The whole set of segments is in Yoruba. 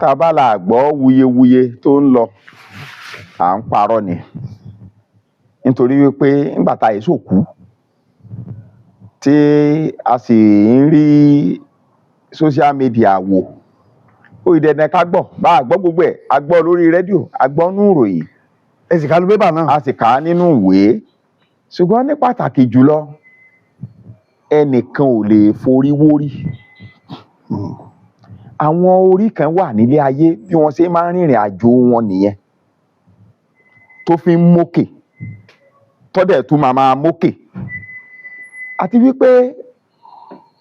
tá a bá la gbọ́ wuyewuye tó ń lọ à ń parọ́ ni nítorí wípé nígbà tá a yìí sòkú tí a sì ń rí social media wò ó ìdẹ̀nẹ̀ ká gbọ́ bá a gbọ́ gbogbo ẹ̀ a gbọ́ lórí rédíò a gbọ́ nínú ìròyìn ẹ sì ká ló bébà náà. a sì kà á nínú ìwé ṣùgbọ́n ní pàtàkì jùlọ ẹnìkan ò lè forí wórí àwọn orí kan wà nílé ayé bí wọ́n ṣe máa ń rìnrìn àjò wọn nìyẹn tó fi ń mókè tọ́dẹ̀ tó máa mókè àti wípé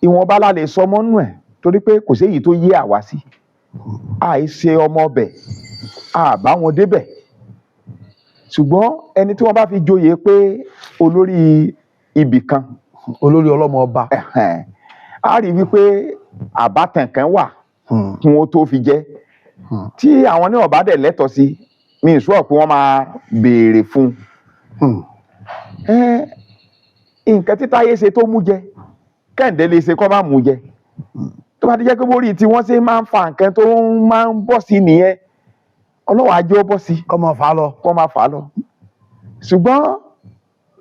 ìwọ̀nba la lè sọ mọ́nú ẹ̀ torí pé kò séyìí tó yé àwa sí àìṣe ọmọ ọbẹ̀ àbá wọn débẹ̀ ṣùgbọ́n ẹni tí wọ́n bá fi joyè pé olórí ibì kan olórí ọlọ́mọ ọba a rí wípé àbátan kan wà kí wọ́n tó fi jẹ́ tí àwọn ní ọ̀bá dẹ̀ lẹ́tọ̀ọ́ sí mi ì sọ pé wọ́n máa béèrè fún nǹkan tí Táyé ṣe tó mú jẹ Kẹ́hìndé lè ṣe kó má mú jẹ tó bá ti jẹ́ pé bórí tí wọ́n ṣe máa ń fa nǹkan tó máa ń bọ́ sí nìyẹn Ọlọ́run á jẹ́ ó bọ́ sí kọ́ máa fà á lọ. ṣùgbọ́n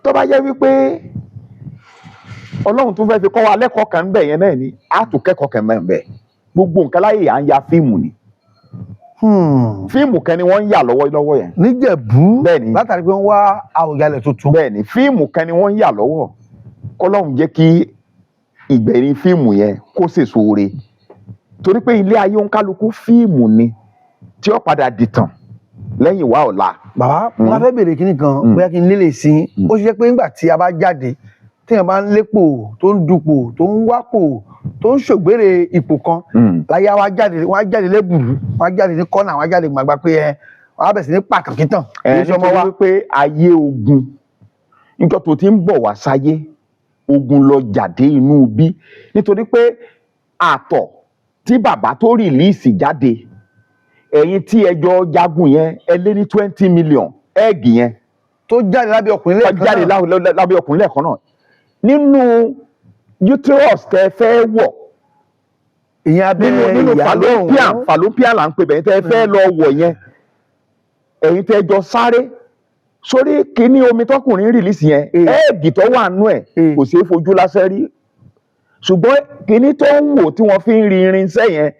tó bá jẹ́ wípé Ọlọ́run tún fẹ́ fi kọ́ wa lẹ́kọ̀ọ́ kan ń bẹ̀ yẹn náà ni á tún kẹ́kọ̀ọ́ kan ń bẹ̀ gbogbo nǹkan láyé à ń ya fíìmù ni fíìmù kan ni wọ́n ń yà lọ́wọ́ yẹn. níjẹ̀bú bẹ́ẹ̀ni látàrí pé wọ́n wá àwòyálẹ̀ tuntun. bẹ́ẹ̀ni fíìmù kan ni wọ́n ń yà lọ́wọ́ kọ́lọ́hún jẹ́ kí ìgbẹ̀yìn fíìmù yẹn kó sèso re torí pé ilé ayé òǹkálukú fíìmù ni tí ó padà dìtàn lẹ́yìn wá ọ̀la. bàbá wọn fẹ́ bèrè kínní kan bóyá kí n lélẹ̀ sí i ó ṣe pé nígbà tí a bá jáde téèyàn bá ń lépò tó ń dupò tó ń wápò tó ń ṣògbére ipò kan láyé wá jáde lébùrú wọ́n á jáde ní kọ́nà wọ́n á jáde gbàgbà pé wọ́n á bẹ̀ sí ní pàtàkì tàn. nítorí wípé ayé ogun níjọ́ tó ti ń bọ̀ wá sáyé ogun lọ jáde inú bí nítorí pé àtọ̀ tí bàbá tó rìlíìsì jáde ẹ̀yin tí ẹjọ́ jagun yẹn ẹ lé ní 20 million ẹ́ẹ̀gì yẹn tó jáde lábẹ́ ọkùnrin lẹ́ẹ̀kan náà nínú uterus tẹ fẹ́ wọ̀ ìyẹn abẹ́ nínú fallopian là ń pè bẹ́ẹ̀ tẹ fẹ́ lọ wọ̀ yẹn ẹ̀yin tẹ jọ sáré sórí kíní omi tọkùnrin rìlíìsì yẹn ẹ́ẹ̀gì tó wà nú ẹ̀ kò ṣeé fojú lásán rí ṣùgbọ́n kíní tó ń wò tí wọ́n fi ń rin irinṣẹ́ yẹn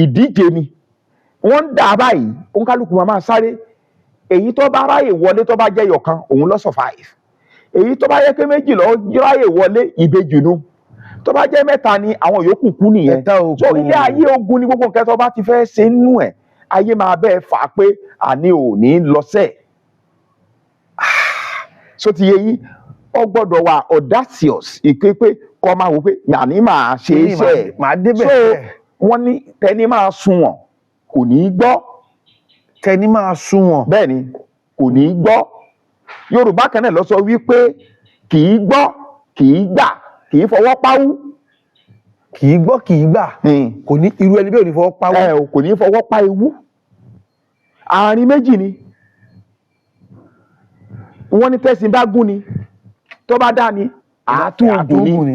ìdíje ni wọ́n ń dà báyìí òǹkálùkù máa sáré èyí tó bá ráyè wọlé tó bá jẹ́ yọ̀kan òun ló survive èyí tó bá yẹ pé méjì lọ ráyè wọlé ìbejì nu tó bá jẹ́ mẹ́ta ni àwọn yòókù kú nìyẹn so ilé ayé ogun ni gbogbo nǹkan tó bá ti fẹ́ ṣe nínú ẹ̀ ayé máa bẹ́ẹ̀ fà á pé àní ò ní lọ́sẹ̀ so ti yẹ yín ọ gbọ́dọ̀ wà audacious ìpè pé kọ́ máa wò pé àní máa ṣe é ṣe so wọ́n ní tẹni máa sunwọ̀n kò ní í gbọ́ tẹni máa sunwọ̀n bẹ́ẹ̀ ni kò ní í gbọ́ Yorùbá kan náà lọ sọ wípé kì í gbọ́ kì í gbà kì í fọwọ́ páwú kì í gbọ́ kì í gbà kò ní irú ẹni bẹ́ẹ̀ ò ní fọwọ́ páwú kò ní fọwọ́ pa ewu àárín méjì ni wọ́n ní tẹ́sí bá gún ni tó bá dá ni àátúngùn ni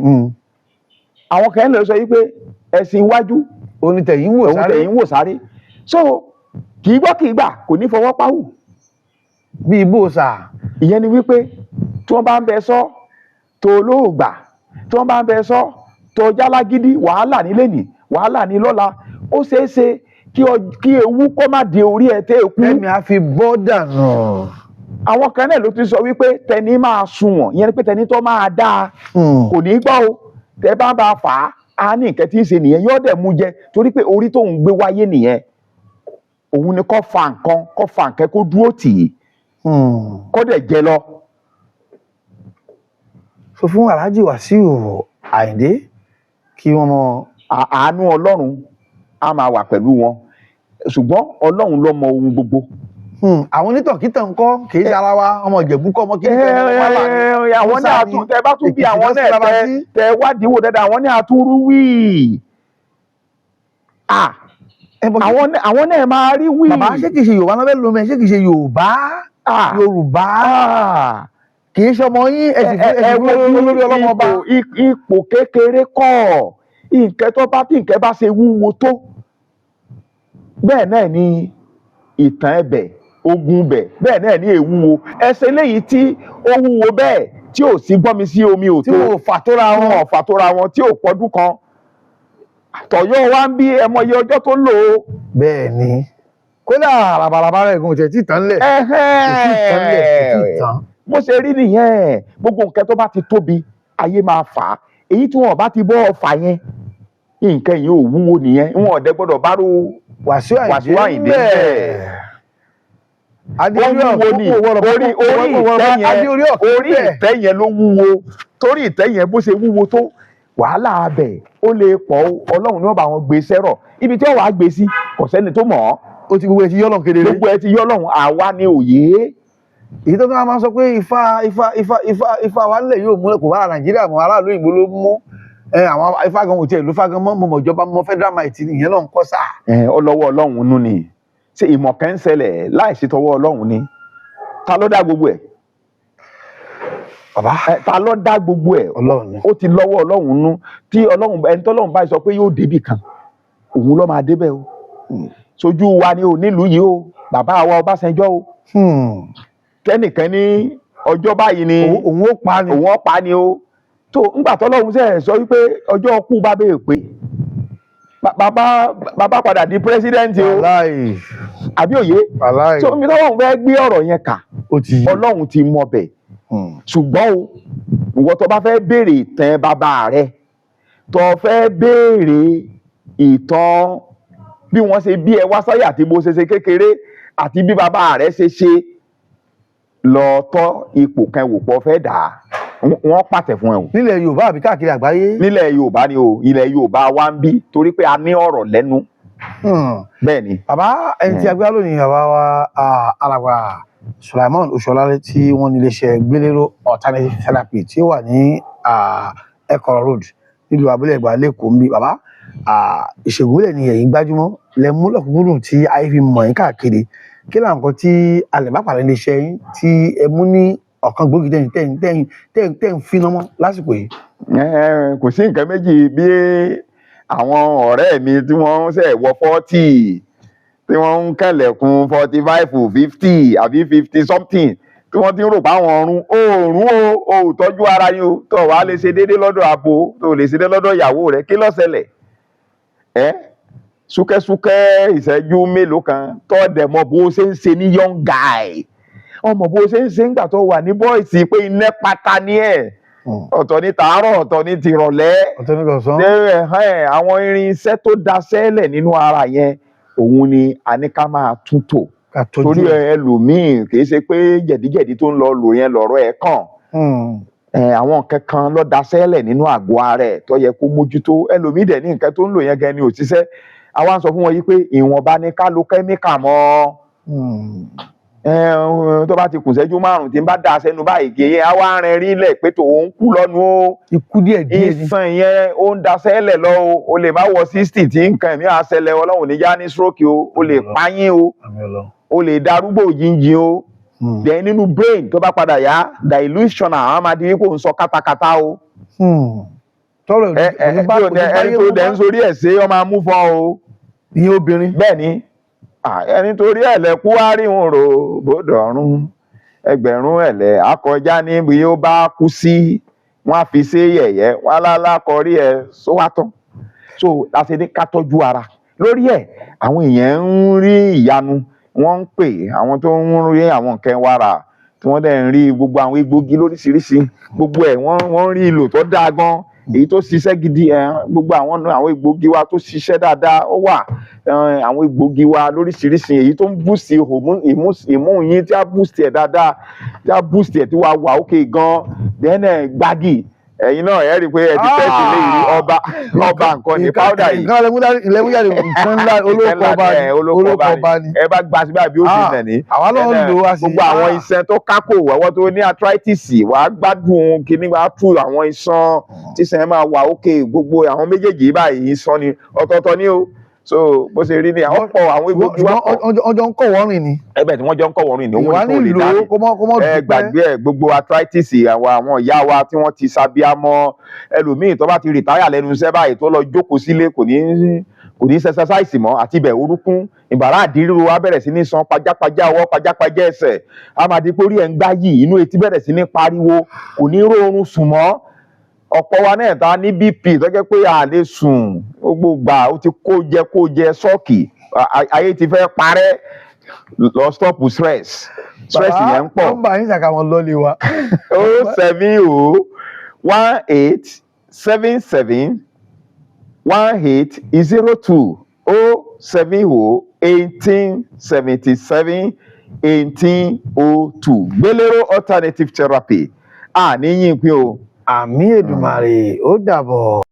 àwọn kan lọ sọ wípé ẹ̀sìn iwájú onítẹ̀yìn wò sáré so kì í gbọ́ kì í gbà kò ní fọwọ́ páwù bí ibò sà ìyẹn ni wípé tí wọ́n bá ń bẹ sọ tó olóògbà tí wọ́n bá ń bẹ sọ tó jálágídí wàhálà nílé ní wàhálà ní lọ́la ó ṣeé ṣe kí ewu kó má di orí ẹ̀ tẹ́ ekú ẹ̀mí á fi bọ́ dànù. àwọn kan náà ló ti sọ wípé tẹni máa sunwọ̀n ìyẹn ni pé tẹni tó máa dáa kò ní gbọ́ o tẹ bá fà á á ní nǹkan tí ń ṣe nìyẹn yóò dẹ̀ mú jẹ torí pé orí tóun gbé wáyé nìyẹn òun ni kó fa nǹkan kó dúró tì í kó dẹ̀ jẹ lọ. sọ fún Alhaji Wasiu Ayinde kí wọ́n mọ àánú Ọlọ́run á máa wà pẹ̀lú wọn ṣùgbọ́n Ọlọ́run ló mọ ohun gbogbo. àwọn onítọ̀kítàn ńkọ́ kì í ṣe ara wa ọmọ Ìjẹ̀bú kọ́ ọmọ kí n tẹ́ wọ́n wà ní. àwọn náà tún tẹ bá tún bí àwọn náà tẹ wádìí wò dáadáa àwọn náà tún rú wíì. àwọn náà máa rí wíì. bàbá ṣé kìí ṣe Yorùbá náà fẹ́ lómi ṣé kìí ṣe Yorùbá kì í ṣe ọmọ yín ẹ̀sìn olórí ọlọ́mọ ọba. ipò kékeré kọ́ nǹkan tó bá tí nǹkan bá ṣe wúwo tó bẹ́ẹ̀ náà ni ìtàn ẹ̀bẹ̀ ogun bẹ̀ bẹ́ẹ̀ náà ní èwúwo ẹsẹ̀ léyìí tí ó wúwo bẹ́ẹ̀ tí ò sí gbọ́mi sí omi ò tó tí wọn ò fà tóra wọn tí ò pọ́dún kan tọ̀yọ́ wa ń bí ẹmọye ọjọ́ tó lò ó. bẹ́ẹ̀ ni kódà rabaraba rẹ̀ gùn tẹ̀ tí tán lẹ̀ bó ṣe rí nìyẹn gbogbo nǹkan tó bá ti tóbi ayé máa fà á èyí tí wọn bá ti bọ́ fà yẹn nǹkan yìí ò wúwo nìyẹn wọn ọ̀dẹ gbọ́dọ̀ bá rò Wàsíù Àyìndé bẹ́ẹ̀ orí ìtẹ́ yẹn ló wúwo torí ìtẹ́ yẹn bó ṣe wúwo tó wàhálà abẹ ó lè pọ̀ Ọlọ́run ní wọ́n bá wọn gbé sẹ́rọ̀ ibi tí wọ́n wàá gbé sí kò sẹ́ni tó mọ̀ ọ́ ó ti gbogbo ẹ ti yọ́ lọ́run kedere gbogbo ẹ ti yọ́ lọ́run àwa ni òye. èyí tó máa sọ pé ifá wa nílẹ̀ yóò múlẹ̀ kò bá Nàìjíríà mọ́ aráàlú òyìnbó ló mú àwọn ifá gan òtí ẹ̀ ló fá gan mọ́ ìjọba mọ́ federal might ìyẹn náà ń kọ́ sáà. ọlọ́wọ́ Ọlọ́run nú ni ṣe ìmọ̀ kan ń ṣẹlẹ̀ láìsí tọwọ́ Ọlọ́run ni ta ló dá gbogbo ẹ̀ bàbá ta ló dá gbogbo ẹ̀ ó ti lọ́wọ́ Ọlọ́run nú tí Ọlọ́run ẹni tọ́lọ́run báyìí sọ pé yóò débì kan òun ló máa débẹ̀ o sojú wa ni o nílùú yìí o bàbá wa Ọbásanjọ́ o kẹ́nìkan ní ọjọ́ báyìí ni òun ó pa ni o tó ńgbà tọ́lọ́run sẹ̀ sọ wípé ọjọ́ kú bá bẹ́ẹ̀ pé bàbá padà di president o àbí òye so mi tọ́lọ́run fẹ́ gbé ọ̀rọ̀ yẹn kà Ọlọ́run ti mọ̀ bẹ̀ ṣùgbọ́n o ìwọ tó bá fẹ́ béèrè ìtàn bàbá rẹ tó fẹ́ béèrè ìtàn bí wọ́n ṣe bí ẹ wá sáyà àti bó ṣe ṣe kékeré àti bí bàbá rẹ ṣe ṣe lọ tọ́ ipò kan wò pọ̀ fẹ́ dà á wọ́n pàtẹ fún ẹ o. nílẹ̀ Yorùbá àbí káàkiri àgbáyé. nílẹ̀ Yorùbá ni o ilẹ̀ Yorùbá wa ń bí torí pé a ní ọ̀rọ̀ lẹ́nu. bẹ́ẹ̀ ni. bàbá ẹni tí a gbé lónìí bàbá wa alàgbà Sulaiman Oṣuọlálé tí wọ́n ní iléeṣẹ́ Gbélérò alternative therapy tí ó wà ní Ẹ̀kọ́rọ̀ road nílùú Abúlé Ẹ̀gbá lẹ́kọ̀ọ́ ń bí bàbá ìṣègùn ilẹ̀ ni ẹ̀yin gbájúmọ́ lẹ́mú lọ́kùnkúndùn tí ayé fi mọ̀ yín káàkiri kí là ń kọ́ tí alẹ́ bá pàdé iléeṣẹ́ yín tí ẹ mú ní ọ̀kan gbòógì tẹ̀ ń finá mọ́ lásìkò yìí. kò sí nǹkan méjì bí àwọn ọ̀rẹ́ mi tí wọ́n ṣe wọ 40 tí wọ́n ń kẹ̀lẹ̀kùn 45 50 àbí 50 something tí wọ́n ti ń rò pa àwọn oòrùn o tọ́jú ara yín o tó wàá lè ṣe déédéé lọ́dọ̀ abo tó lè ṣe déédéé lọ́dọ̀ ìyàwó rẹ̀ kí ló ṣẹlẹ̀ súkẹ́súkẹ́ ìṣẹ́jú mélòó kan tó dẹ̀ mọ̀ bó ṣe ń ṣe ní young guy ọmọ bó ṣe ń ṣe ńgbà tó wà ní bọ́ìsì pé iná pátá ní ẹ̀ ọ̀tọ̀ ní tàárọ̀ ọ̀tọ̀ ní tìrọ̀lẹ́ àwọn irinṣẹ́ tó daṣẹ́lẹ̀ nínú ara yẹn òun ni a ní ká máa tún tò torí ẹlòmíì kìí ṣe pé jẹ̀díjẹ̀dí tó ń lọ lò yẹn lọ́rọ̀ ẹ̀ kàn àwọn nǹkan kan ló daṣẹ́lẹ̀ nínú àgọ́ ara ẹ̀ tó yẹ kó mójútó ẹlòmíì dẹ̀ ní nǹkan tó ń lò yẹn gan ni ò ṣiṣẹ́ àwa ń sọ fún wọn yìí pé ìwọ̀nba ni ká lo kẹ́míkà mọ́ tó bá ti kù ṣẹ́jú 5 tí n bá dà sẹ́nu báyìí kì í á wá rìn rí lẹ̀ pé tòun kú lọ́nu o ikú díẹ̀ díẹ̀ ni ìsàn yẹn ó ń daṣẹ́lẹ̀ lọ o lè má wọ 60 tí nǹkan ẹ̀mí àṣẹlẹ̀ Ọlọ́run níjà ní stroke o lè páyín o lè darúgbò jíjìn o dẹ̀ nínú brain tó bá padà yá dilution àwọn máa di wípé òun sọ kátakátá o ẹni tó dẹ̀ ń sorí ẹ̀ ṣe ọmọ amúfọ́ o ìyẹn obìnrin bẹ́ẹ̀ ni ẹni torí ẹ̀lẹ́ kú wá rí wọn rò bódọ̀rún ẹgbẹ̀rún ẹ̀lẹ́ akọjá níbi ó bá kú sí wọn á fi ṣe yẹ̀yẹ́ wọn alákọ̀ọ́rí ẹ̀ sówátọ́ so láti ní ká tọ́jú ara lórí ẹ̀ àwọn èèyàn ń rí ìyanu wọ́n ń pè àwọn tó ń rí àwọn nǹkan wàrà tí wọ́n dẹ̀ ń rí gbogbo àwọn egbògi lóríṣiríṣi gbogbo ẹ̀ wọ́n ń rí ìlò tó dáa gan èyí tó ṣiṣẹ́ gidi gbogbo àwọn egbògi wa tó ṣiṣẹ́ dáadáa ó wà àwọn egbògi wa lóríṣiríṣi èyí tó ń boost ìmú yín tí a boost ẹ̀ dáadáa tí a boost ẹ̀ tí wàá wà ókè gan then gbági ẹ̀yin náà ẹ rí i pé ẹ ti tẹ́sí lè rí ọba nǹkan ní powder yìí ìlẹ́mújáde nǹkan ńlá olóko ọba ni ẹ bá gba sí báyìí bí ó sì nà ní àwa náà ń lò á sí gbogbo àwọn iṣan tó kákò wọ́wọ́ tó ní arthritis wàá gbádùn kíní wàá tú àwọn iṣan tí iṣan máa wà ókè gbogbo àwọn méjèèjì báyìí iṣan ni ọ̀tọ̀ọ̀tọ̀ ni o so bó ṣe rí ni àwọn pọ̀ àwọn egbògi wa pọ̀ ọjọ́ ń kọ̀ wọ́rìn ni ẹbẹ̀ tí wọ́n jọ ń kọ̀ wọ́rìn ni òun ni kò lè dání ẹ gbàgbé ẹ gbogbo arthritis àwọn ìyá wa tí wọ́n ti sábíàmọ́ ẹlòmíì tó bá ti rìtáyà lẹ́nu iṣẹ́ báyìí tó lọ jókòó sílé kò kò ní exercise mọ́ àti ibẹ̀ orúnkún ìbàrá àdíríro á bẹ̀rẹ̀ sí ní san pajápajá ọwọ́ pajápajá ẹsẹ̀ á máa di pé orí ẹ̀ ń gbá yìí inú etí bẹ̀rẹ̀ sí ní pariwo kò ní róorun sùn mọ́ ọ̀pọ̀ wa náà ta ní BP tó jẹ́ pé a lè sùn gbogbo gbà ó ti kó jẹ sọ́ọ̀kì ayé ti fẹ́ parẹ́ lọ stop stress yẹn ń pọ̀. nọ́mbà yín ṣàkà wọn lọ́lé wa. 07018771802 07018771802 Gbélérò alternative therapy níyìn pín o. àmì Èdùmàrè ó dàbọ̀.